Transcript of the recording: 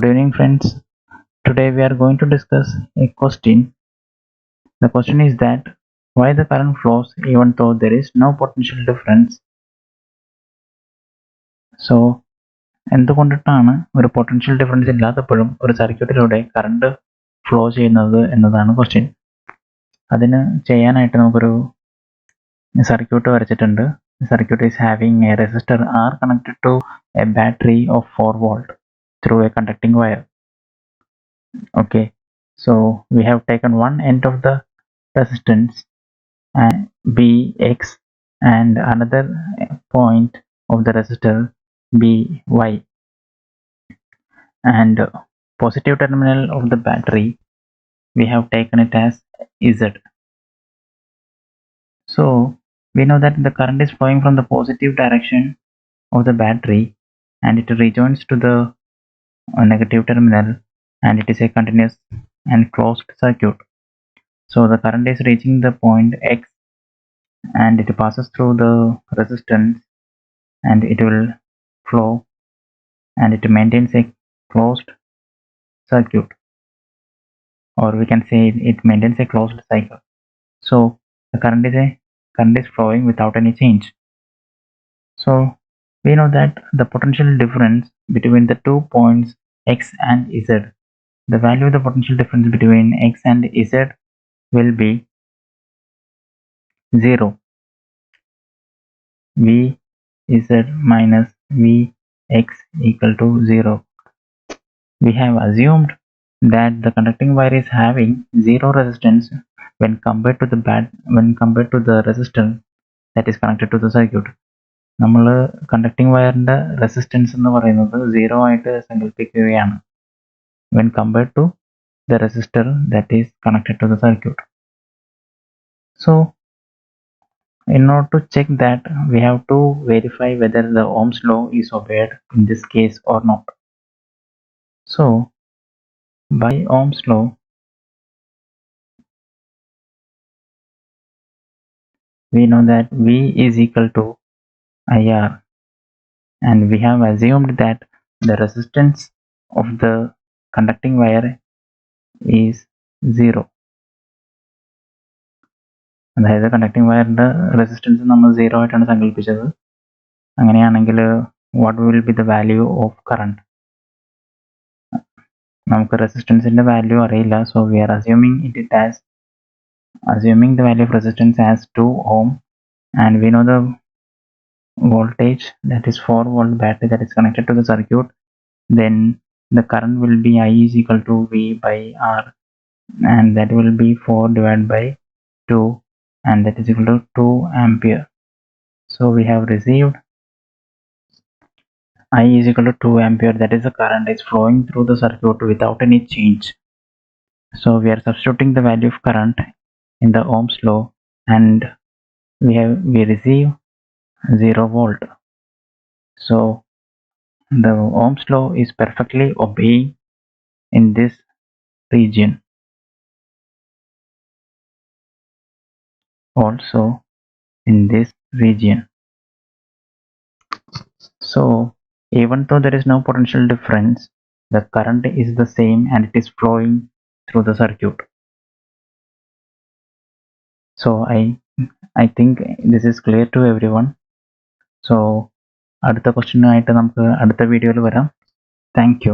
Good evening, friends. Today we are going to discuss a question. The question is that why the current flows even though there is no potential difference. So, എന്തുകൊണ്ടിട്ടാണ് ഒരു potential difference ഇല്ലാത്തപ്പോഴും ഒരു സർക്യൂട്ടിലൂടെ current flow ചെയ്യുന്നത് എന്നതാണ് question. അതിന് ചെയ്യാനായിട്ട് നമുക്കൊരു circuit വരച്ചിട്ടുണ്ട്. Circuit is having A resistor R connected to a battery of 4 volt through a conducting wire. Okay, so we have taken one end of the resistance Bx and another point of the resistor By, and positive terminal of the battery we have taken it as Z. So we know that the current is flowing from the positive direction of the battery and it rejoins to the negative terminal, and it is a continuous and closed circuit. So the current is reaching the point X and it passes through the resistance and it will flow and it maintains a closed circuit, or we can say it maintains a closed cycle. So the current is flowing without any change. So we know that the potential difference between the 2 points X and Z, the value of the potential difference between X and Z will be 0. Vz minus Vx equal to 0. We have assumed that the conducting wire is having 0 resistance when compared to the resistor that is connected to the circuit. നമ്മൾ conducting വയറിന്റെ resistance എന്ന് പറയുന്നത് 0 ആയിട്ട് സങ്കല്പിക്കുകയാണ് when compared to the resistor that is connected to the circuit. So in order to check that, we have to verify whether the Ohm's law is obeyed in this case or not. So by Ohm's law, we know that V is equal to IR, and we have assumed that the resistance of the conducting wire is 0. അതായത് conducting വയറിന്റെ resistance നമ്മൾ 0 ആയിട്ടാണ് സങ്കല്പിച്ചത്. അങ്ങനെയാണെങ്കിൽ what will be the value of current? നമുക്ക് റെസിസ്റ്റൻസിന്റെ value അറിയില്ല. So we are assuming the value of resistance as 2 ohm, and we know the voltage, that is 4 volt battery that is connected to the circuit. Then the current will be I is equal to V by R, and that will be 4 divided by 2, and that is equal to 2 ampere. So we have received I is equal to 2 ampere, that is the current is flowing through the circuit without any change. So we are substituting the value of current in the Ohm's law, and we receive 0 volt. So the Ohm's law is perfectly obeying in this region. Also in this region. So even though there is no potential difference, the current is the same and it is flowing through the circuit. So I think this is clear to everyone. So അടുത്ത ക്വസ്റ്റ്യനുമായിട്ട് നമുക്ക് അടുത്ത വീഡിയോയിൽ വരാം. Thank you.